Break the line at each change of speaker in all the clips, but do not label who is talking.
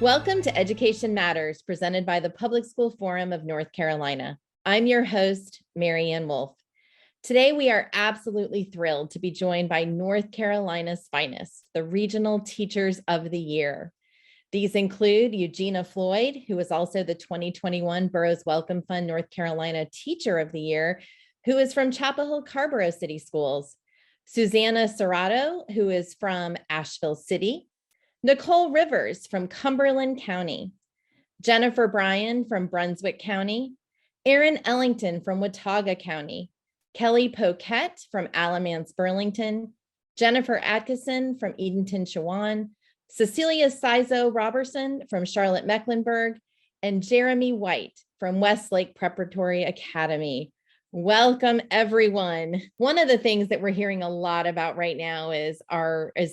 Welcome to Education Matters, presented by the Public School Forum of North Carolina. I'm your host, Mary Ann Wolf. Today, we are absolutely thrilled to be joined by North Carolina's finest, the Regional Teachers of the Year. These include Eugenia Floyd, who is also the 2021 Burroughs Wellcome Fund North Carolina Teacher of the Year, who is from Hill-Carrboro City Schools. Susanna Cerrato, who is from Asheville City. Nicole Rivers from Cumberland County, Jennifer Bryan from Brunswick County, Erin Ellington from Watauga County, Kelly Poquette from Alamance Burlington, Jennifer Atkinson from Edenton Chewan, Cecilia Sizo Robertson from Charlotte Mecklenburg, and Jeremy White from Westlake Preparatory Academy. Welcome, everyone. One of the things that we're hearing a lot about right now is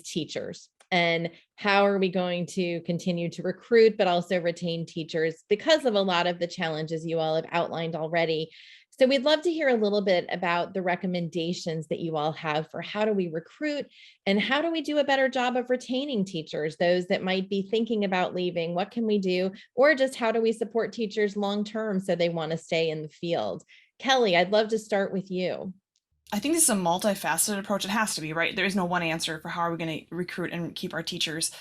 teachers. And how are we going to continue to recruit, but also retain teachers because of a lot of the challenges you all have outlined already. So we'd love to hear a little bit about the recommendations that you all have for how do we recruit and how do we do a better job of retaining teachers, those that might be thinking about leaving, what can we do, or just how do we support teachers long-term so they want to stay in the field. Kelly, I'd love to start with you.
I think this is a multifaceted approach. It has to be, right? There is no one answer for how are we going to recruit and keep our teachers.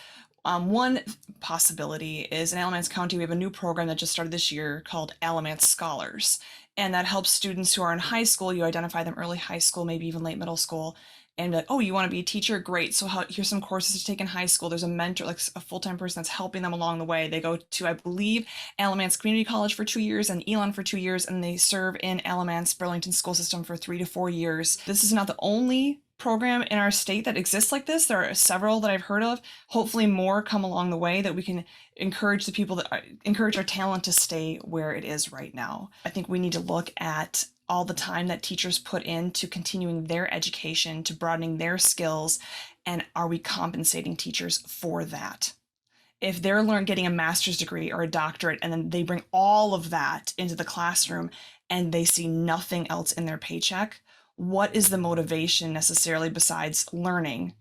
One possibility is in Alamance County, we have a new program that just started this year called Alamance Scholars. And that helps students who are in high school, you identify them early high school, maybe even late middle school, and be like, oh, you want to be a teacher? Great. So here's some courses to take in high school. There's a mentor, like a full-time person that's helping them along the way. They go to, I believe, Alamance Community College for 2 years and Elon for 2 years, and they serve in Alamance Burlington school system for 3 to 4 years. This is not the only program in our state that exists like this. There are several that I've heard of. Hopefully more come along the way that we can encourage the people that encourage our talent to stay where it is right now. I think we need to look at all the time that teachers put into continuing their education, to broadening their skills, and are we compensating teachers for that? If they're getting a master's degree or a doctorate and then they bring all of that into the classroom and they see nothing else in their paycheck, what is the motivation necessarily besides learning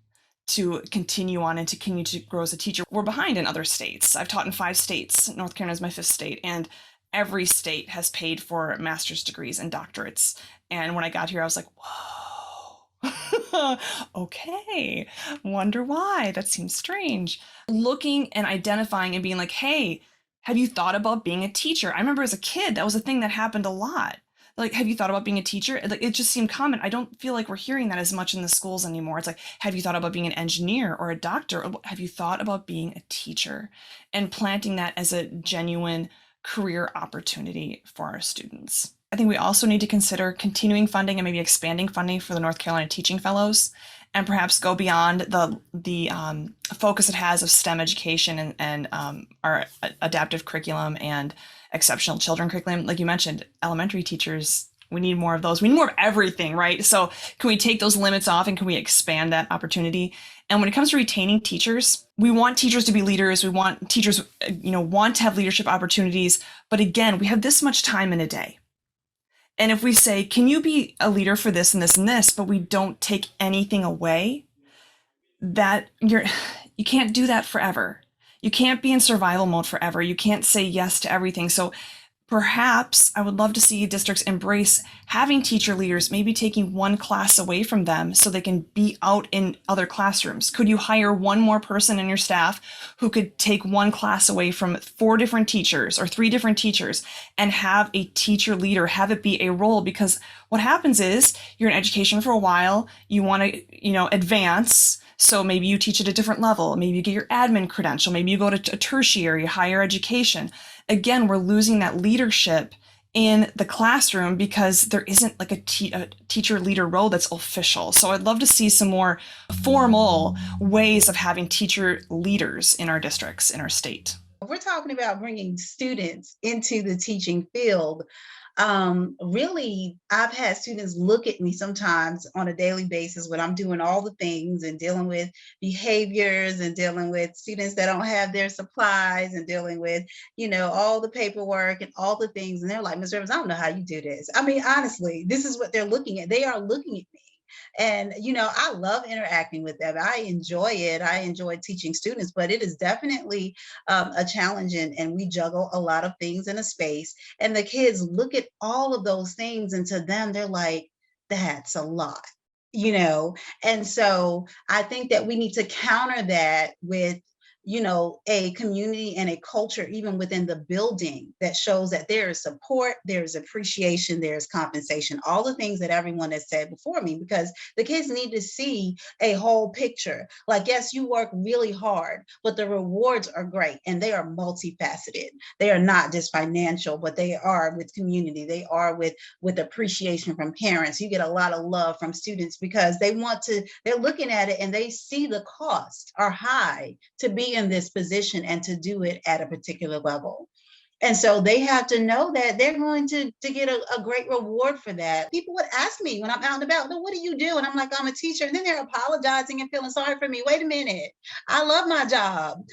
to continue on and to continue to grow as a teacher? We're behind in other states. I've taught in 5 states. North Carolina is my 5th state, and every state has paid for master's degrees and doctorates. And when I got here, I was like, whoa, okay, wonder why. That seems strange. Looking and identifying and being like, hey, have you thought about being a teacher? I remember as a kid, that was a thing that happened a lot. Like, have you thought about being a teacher? Like, it just seemed common. I don't feel like we're hearing that as much in the schools anymore. It's like, have you thought about being an engineer or a doctor? Or have you thought about being a teacher? And planting that as a genuine career opportunity for our students. I think we also need to consider continuing funding and maybe expanding funding for the North Carolina Teaching Fellows, and perhaps go beyond the focus it has of STEM education and our adaptive curriculum and exceptional children curriculum. Like you mentioned, elementary teachers, we need more of those. We need more of everything, right? So can we take those limits off and can we expand that opportunity? And when it comes to retaining teachers, we want teachers to be leaders. We want teachers, want to have leadership opportunities. But again, we have this much time in a day. And if we say, can you be a leader for this and this and this, but we don't take anything away, that you can't do that forever. You can't be in survival mode forever. You can't say yes to everything. So perhaps I would love to see districts embrace having teacher leaders, maybe taking one class away from them so they can be out in other classrooms. Could you hire one more person in your staff who could take one class away from 4 different teachers or 3 different teachers and have a teacher leader, have it be a role? Because what happens is you're in education for a while, you want to, advance. So maybe you teach at a different level. Maybe you get your admin credential. Maybe you go to a tertiary, higher education. Again, we're losing that leadership in the classroom because there isn't like a teacher leader role that's official. So I'd love to see some more formal ways of having teacher leaders in our districts, in our state.
We're talking about bringing students into the teaching field. Really, I've had students look at me sometimes on a daily basis when I'm doing all the things and dealing with behaviors and dealing with students that don't have their supplies and dealing with, all the paperwork and all the things. And they're like, Ms. Rivers, I don't know how you do this. I mean, honestly, this is what they're looking at. They are looking at me And, I love interacting with them. I enjoy it. I enjoy teaching students, but it is definitely a challenge. And we juggle a lot of things in a space. And the kids look at all of those things, and to them, they're like, that's a lot, And so I think that we need to counter that with a community and a culture, even within the building, that shows that there is support, there's appreciation, there's compensation, all the things that everyone has said before me, because the kids need to see a whole picture. Like, yes, you work really hard, but the rewards are great, and they are multifaceted. They are not just financial, but they are with community. They are with appreciation from parents. You get a lot of love from students because they're looking at it and they see the costs are high to be in this position and to do it at a particular level. And so they have to know that they're going to get a great reward for that. People would ask me when I'm out and about, "What do you do?" And I'm like, "I'm a teacher." And then they're apologizing and feeling sorry for me. Wait a minute. I love my job.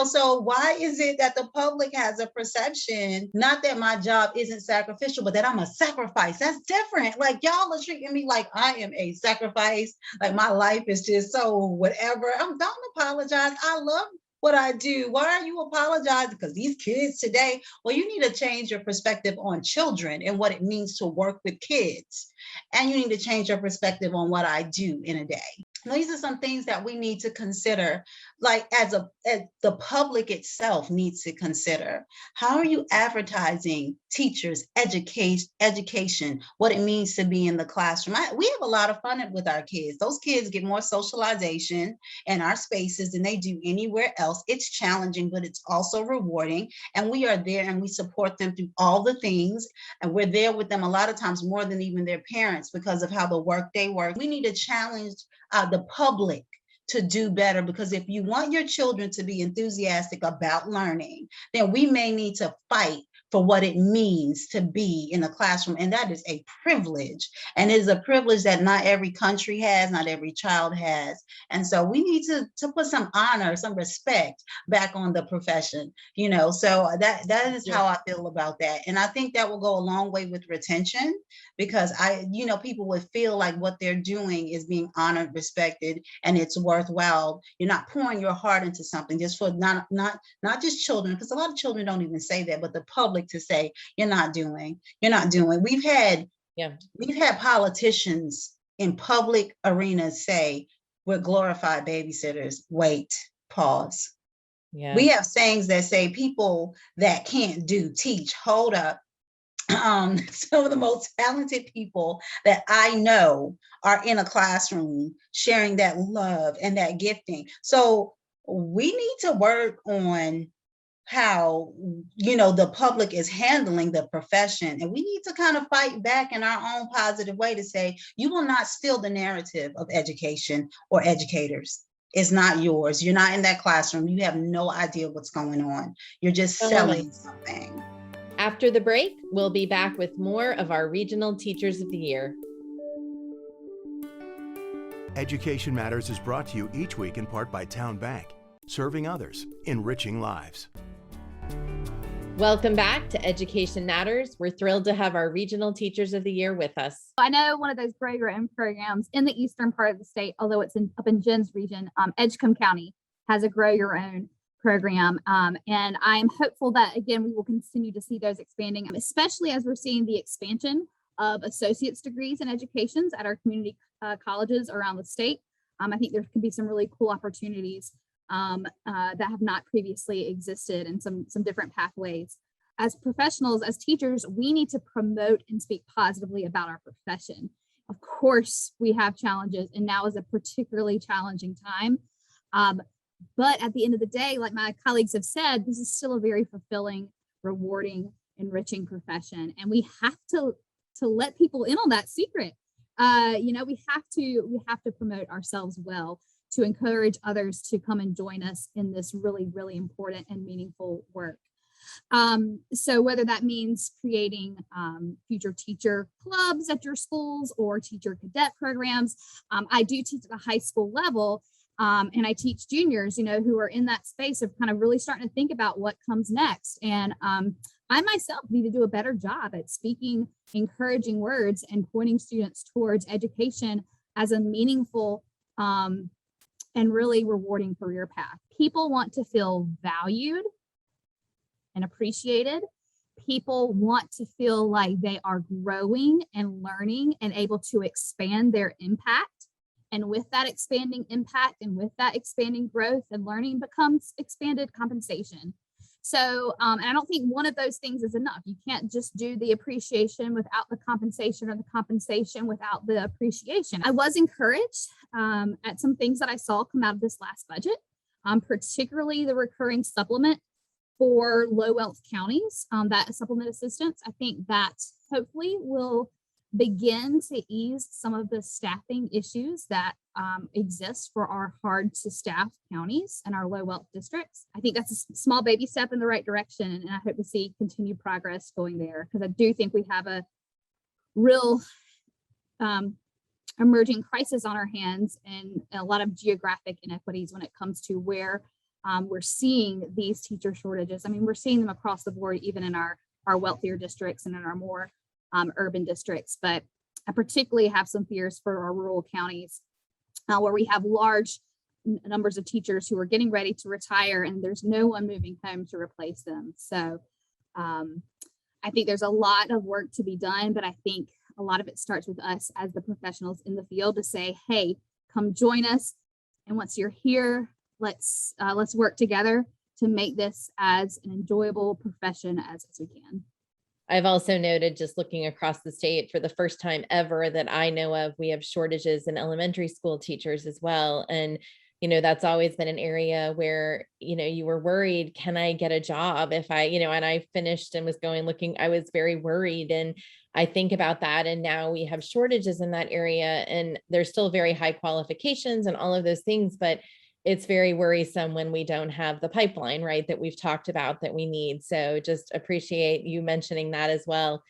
So why is it that the public has a perception, not that my job isn't sacrificial, but that I'm a sacrifice? That's different. Like, y'all are treating me like I am a sacrifice. Like my life is just so whatever. Don't apologize. I love what I do. Why are you apologizing? Because these kids today, well, you need to change your perspective on children and what it means to work with kids. And you need to change your perspective on what I do in a day. These are some things that we need to consider, like as the public itself needs to consider. How are you advertising teachers, education, what it means to be in the classroom? We have a lot of fun with our kids. Those kids get more socialization in our spaces than they do anywhere else. It's challenging, but it's also rewarding. And we are there and we support them through all the things. And we're there with them a lot of times more than even their parents because of how the work they work. We need to challenge the public to do better, because if you want your children to be enthusiastic about learning, then we may need to fight for what it means to be in a classroom. And that is a privilege. And it is a privilege that not every country has, not every child has. And so we need to put some honor, some respect back on the profession, so that is how I feel about that. And I think that will go a long way with retention, because people would feel like what they're doing is being honored, respected, and it's worthwhile. You're not pouring your heart into something just for not just children, because a lot of children don't even say that, but the public to say, you're not doing. We've had politicians in public arenas say, we're glorified babysitters. Wait, pause. Yeah. We have sayings that say people that can't teach. Hold up. Some of the most talented people that I know are in a classroom sharing that love and that gifting. So we need to work on how, the public is handling the profession. And we need to kind of fight back in our own positive way to say, you will not steal the narrative of education or educators. It's not yours. You're not in that classroom. You have no idea what's going on. You're just selling something.
After the break, we'll be back with more of our Regional Teachers of the Year.
Education Matters is brought to you each week in part by Town Bank, serving others, enriching lives.
Welcome back to Education Matters. We're thrilled to have our Regional Teachers of the Year with us.
I know one of those Grow Your Own programs in the eastern part of the state, although it's up in Jen's region, Edgecombe County has a Grow Your Own program. And I'm hopeful that, again, we will continue to see those expanding, especially as we're seeing the expansion of associate's degrees in education at our community colleges around the state. I think there could be some really cool opportunities that have not previously existed, and some different pathways. As professionals, as teachers, we need to promote and speak positively about our profession. Of course, we have challenges, and now is a particularly challenging time. But at the end of the day, like my colleagues have said, this is still a very fulfilling, rewarding, enriching profession. And we have to let people in on that secret. We have to promote ourselves well to encourage others to come and join us in this really, really important and meaningful work. So whether that means creating future teacher clubs at your schools or teacher cadet programs, I do teach at the high school level. And I teach juniors, who are in that space of kind of really starting to think about what comes next. And I myself need to do a better job at speaking encouraging words and pointing students towards education as a meaningful and really rewarding career path. People want to feel valued and appreciated. People want to feel like they are growing and learning and able to expand their impact. And with that expanding impact and with that expanding growth and learning becomes expanded compensation. So, and I don't think one of those things is enough. You can't just do the appreciation without the compensation, or the compensation without the appreciation. I was encouraged at some things that I saw come out of this last budget, particularly the recurring supplement for low wealth counties, that supplement assistance. I think that hopefully will begin to ease some of the staffing issues that exist for our hard to staff counties and our low wealth districts. I think that's a small baby step in the right direction, and I hope to see continued progress going there, because I do think we have a real emerging crisis on our hands and a lot of geographic inequities when it comes to where we're seeing these teacher shortages. I mean, we're seeing them across the board, even in our wealthier districts and in our more urban districts. But I particularly have some fears for our rural counties where we have large numbers of teachers who are getting ready to retire and there's no one moving home to replace them. So I think there's a lot of work to be done, but I think a lot of it starts with us as the professionals in the field to say, hey, come join us. And once you're here, let's work together to make this as an enjoyable profession as we can.
I've also noted, just looking across the state, for the first time ever that I know of, we have shortages in elementary school teachers as well. And, that's always been an area where, you were worried, can I get a job if I, and I finished and was looking, I was very worried. And I think about that. And now we have shortages in that area, and there's still very high qualifications and all of those things, but it's very worrisome when we don't have the pipeline, right, that we've talked about that we need. So just appreciate you mentioning that as well.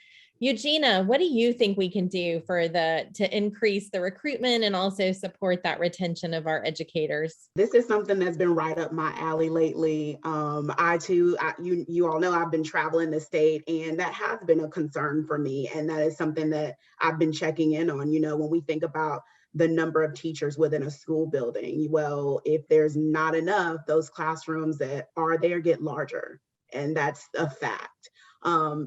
Eugenia, what do you think we can do to increase the recruitment and also support that retention of our educators?
This is something that's been right up my alley lately. You all know I've been traveling the state, and that has been a concern for me. And that is something that I've been checking in on. When we think about the number of teachers within a school building, well, if there's not enough, those classrooms that are there get larger, and that's a fact.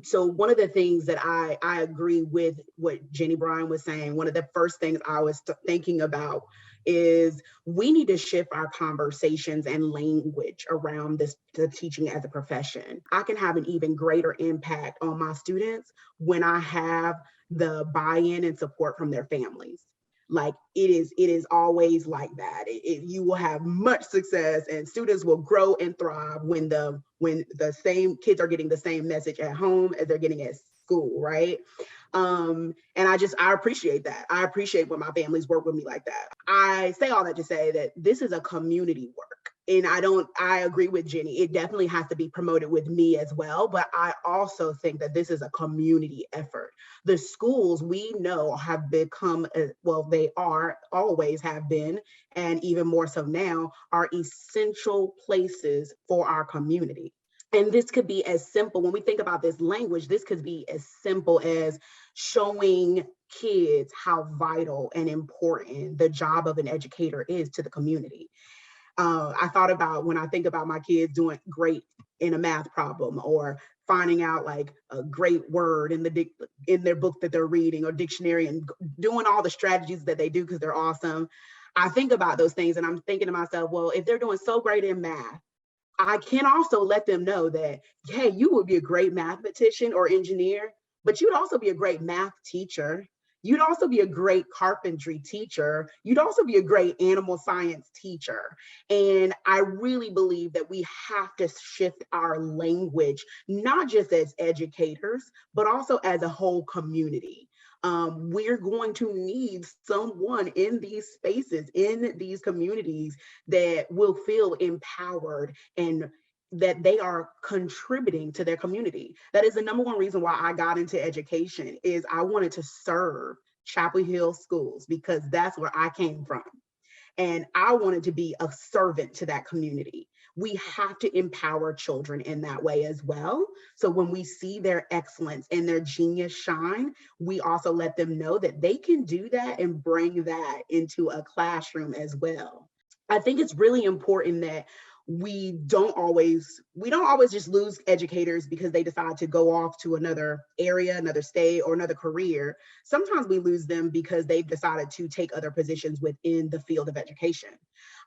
So one of the things that I agree with what Jenny Bryan was saying, one of the first things I was thinking about is we need to shift our conversations and language around the teaching as a profession. I can have an even greater impact on my students when I have the buy-in and support from their families. Like it is always like that. You will have much success, and students will grow and thrive when the same kids are getting the same message at home as they're getting at school, right? And I appreciate that. I appreciate when my families work with me like that. I say all that to say that this is a community work. And I agree with Jenny. It definitely has to be promoted with me as well. But I also think that this is a community effort. The schools we know have become, they always have been, and even more so now, are essential places for our community. And this could be as simple, when we think about this language, this could be as simple as showing kids how vital and important the job of an educator is to the community. I thought about when I think about my kids doing great in a math problem, or finding out like a great word in their book that they're reading, or dictionary, and doing all the strategies that they do because they're awesome. I think about those things and I'm thinking to myself, well, if they're doing so great in math, I can also let them know that, hey, you would be a great mathematician or engineer, but you'd also be a great math teacher. You'd also be a great carpentry teacher. You'd also be a great animal science teacher. And I really believe that we have to shift our language, not just as educators, but also as a whole community. We're going to need someone in these spaces, in these communities, that will feel empowered and that they are contributing to their community. That is the number one reason why I got into education, is I wanted to serve Chapel Hill schools, because that's where I came from. And I wanted to be a servant to that community. we have to empower children in that way as well. So when we see their excellence and their genius shine, we also let them know that they can do that and bring that into a classroom as well. I think it's really important that we don't always just lose educators because they decide to go off to another area, another state, or another career. Sometimes we lose them because they've decided to take other positions within the field of education.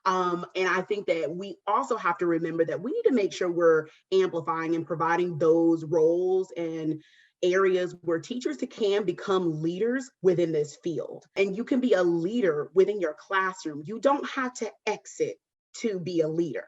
And I think that we also have to remember that we need to make sure we're amplifying and providing those roles and areas where teachers can become leaders within this field. And you can be a leader within your classroom. You don't have to exit to be a leader.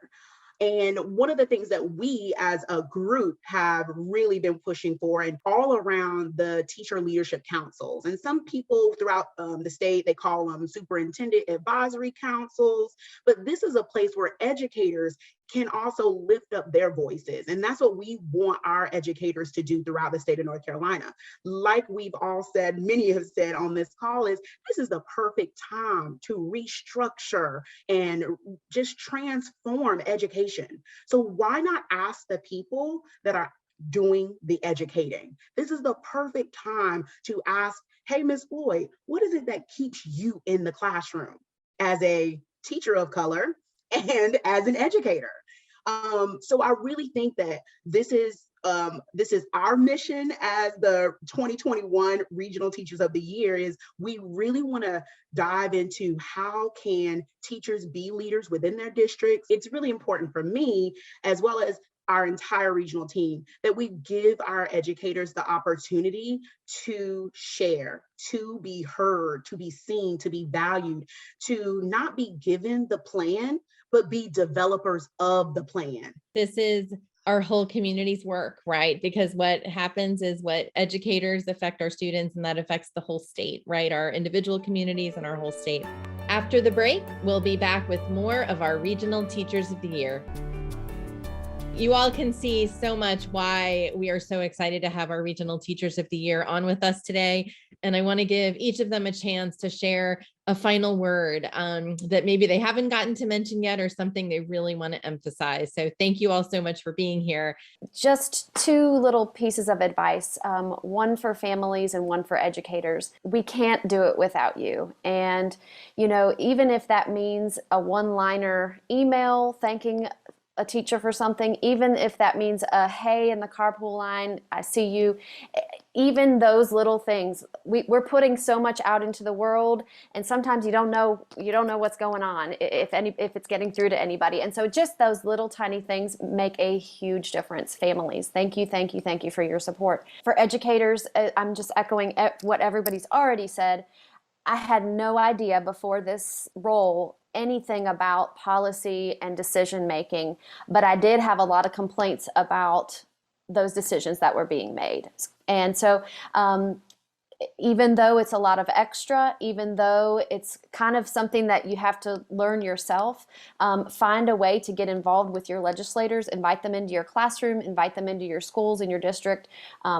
And one of the things that we as a group have really been pushing for, and all around the teacher leadership councils, and some people throughout the state, they call them superintendent advisory councils, but this is a place where educators can also lift up their voices. And that's what we want our educators to do throughout the state of North Carolina. Like we've all said, many have said on this call, is this is the perfect time to restructure and just transform education. So why not ask the people that are doing the educating? This is the perfect time to ask, hey, Ms. Floyd, what is it that keeps you in the classroom as a teacher of color and as an educator? So I really think that this is our mission as the 2021 Regional Teachers of the Year. Is we really want to dive into how can teachers be leaders within their districts. It's really important for me, as well as our entire regional team, that we give our educators the opportunity to share, to be heard, to be seen, to be valued, to not be given the plan, but be developers of the plan.
This is our whole community's work, right? Because what happens is what educators affect our students, and that affects the whole state, right? Our individual communities and our whole state. After the break, we'll be back with more of our Regional Teachers of the Year. You all can see so much why we are so excited to have our Regional Teachers of the Year on with us today. And I want to give each of them a chance to share a final word that maybe they haven't gotten to mention yet, or something they really want to emphasize. So thank you all so much for being here.
Just two little pieces of advice, one for families and one for educators. We can't do it without you. And, you know, even if that means a one-liner email thanking a teacher for something, even if that means a hey in the carpool line, I see you, even those little things, we're putting so much out into the world, and sometimes you don't know what's going on, if it's getting through to anybody. And so just those little tiny things make a huge difference. Families, thank you for your support. For educators, I'm just echoing what everybody's already said. I had no idea before this role anything about policy and decision making, but I did have a lot of complaints about those decisions that were being made. And so even though it's a lot of extra, even though it's kind of something that you have to learn yourself, find a way to get involved with your legislators, invite them into your classroom, invite them into your schools in your district.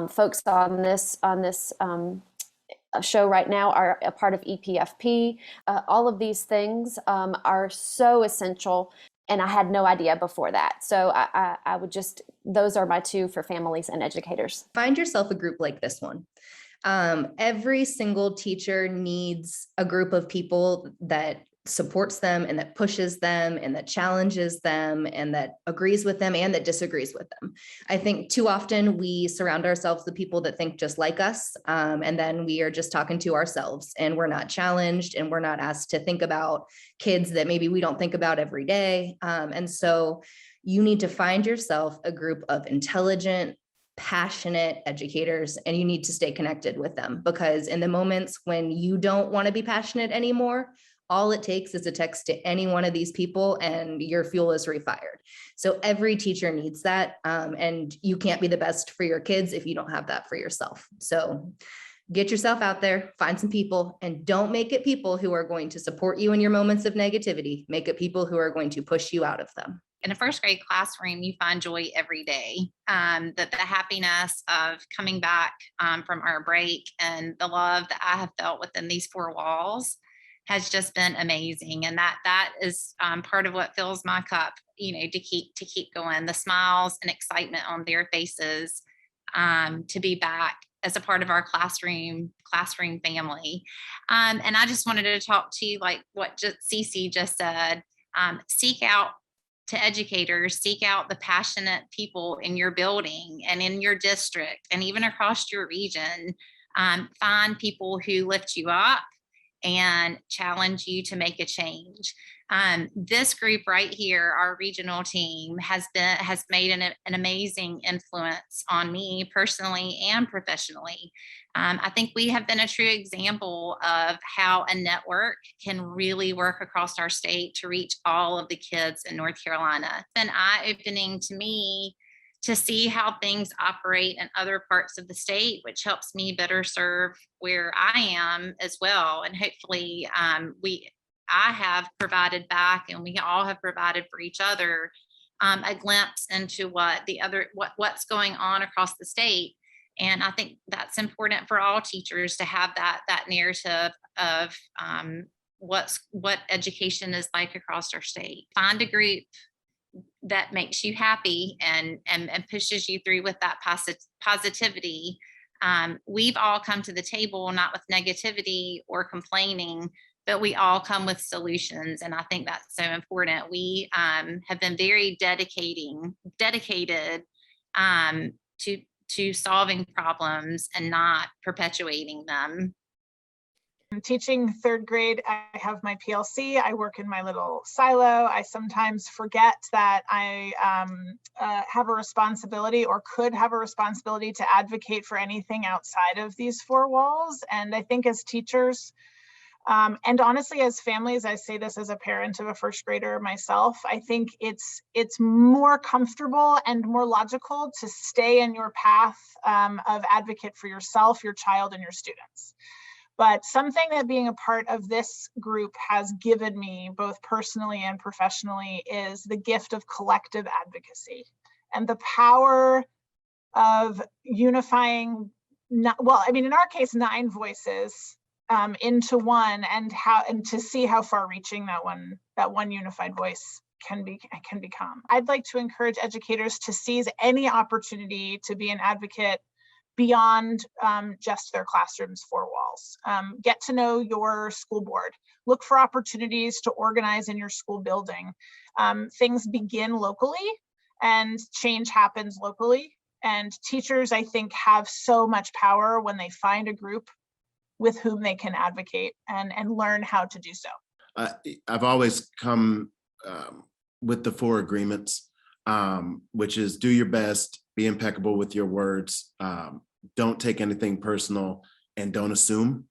Folks on this show right now are a part of EPFP. All of these things are so essential, and I had no idea before that. So I would just, those are my two for families and educators.
Find yourself a group like this one. Every single teacher needs a group of people that supports them and that pushes them and that challenges them and that agrees with them and that disagrees with them. I think too often we surround ourselves with people that think just like us, and then we are just talking to ourselves, and we're not challenged and we're not asked to think about kids that maybe we don't think about every day. And so you need to find yourself a group of intelligent, passionate educators, and you need to stay connected with them, because in the moments when you don't want to be passionate anymore, all it takes is a text to any one of these people and your fuel is refired. So every teacher needs that. And you can't be the best for your kids if you don't have that for yourself. So get yourself out there, find some people, and don't make it people who are going to support you in your moments of negativity. Make it people who are going to push you out of them.
In a first grade classroom, you find joy every day. The happiness of coming back from our break, and the love that I have felt within these four walls has just been amazing. And that is part of what fills my cup, to keep going. The smiles and excitement on their faces, to be back as a part of our classroom family. And I just wanted to talk to you, like what Cece just said, seek out the passionate people in your building and in your district and even across your region. Find people who lift you up and challenge you to make a change. This group right here, our regional team, has made an amazing influence on me personally and professionally. I think we have been a true example of how a network can really work across our state to reach all of the kids in North Carolina. It's been eye-opening to me to see how things operate in other parts of the state, which helps me better serve where I am as well. And hopefully I have provided back, and we all have provided for each other, a glimpse into what's going on across the state. And I think that's important for all teachers to have that narrative of what education is like across our state. Find a group that makes you happy and pushes you through with that positivity. We've all come to the table not with negativity or complaining, but we all come with solutions. And I think that's so important. We have been very dedicated to solving problems and not perpetuating them.
I'm teaching third grade. I have my PLC. I work in my little silo. I sometimes forget that I have a responsibility, or could have a responsibility, to advocate for anything outside of these four walls. And I think as teachers, and honestly, as families, I say this as a parent of a first grader myself, I think it's more comfortable and more logical to stay in your path of advocate for yourself, your child, and your students. But something that being a part of this group has given me, both personally and professionally, is the gift of collective advocacy and the power of unifying, in our case, 9 voices into one, and to see how far-reaching that one unified voice can become. I'd like to encourage educators to seize any opportunity to be an advocate beyond just their classroom's 4 walls. Get to know your school board. Look for opportunities to organize in your school building. Things begin locally and change happens locally. And teachers, I think, have so much power when they find a group with whom they can advocate and learn how to do so.
I've always come with the 4 agreements, which is do your best, be impeccable with your words, don't take anything personal, and don't assume.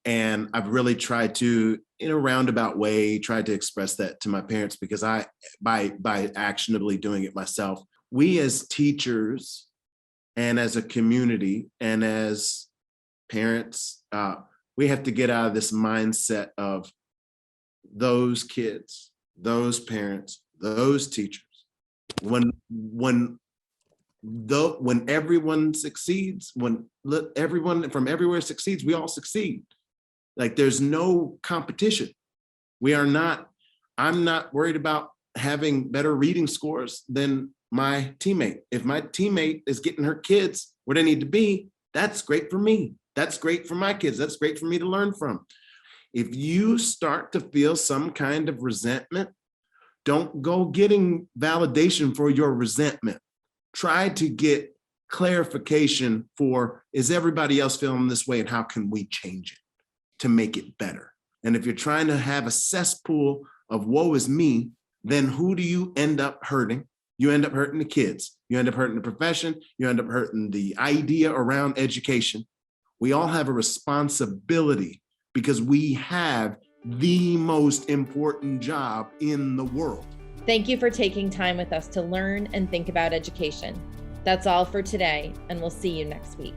And I've really tried to, in a roundabout way, tried to express that to my parents, because by actionably doing it myself, we as teachers and as a community and as parents, we have to get out of this mindset of those kids, those parents, those teachers. When everyone succeeds, when everyone from everywhere succeeds, we all succeed. Like, there's no competition. I'm not worried about having better reading scores than my teammate. If my teammate is getting her kids where they need to be, that's great for me. That's great for my kids. That's great for me to learn from. If you start to feel some kind of resentment, don't go getting validation for your resentment. Try to get clarification for, is everybody else feeling this way, and how can we change it to make it better? And if you're trying to have a cesspool of woe is me, then who do you end up hurting? You end up hurting the kids. You end up hurting the profession. You end up hurting the idea around education. We all have a responsibility, because we have the most important job in the world.
Thank you for taking time with us to learn and think about education. That's all for today, and we'll see you next week.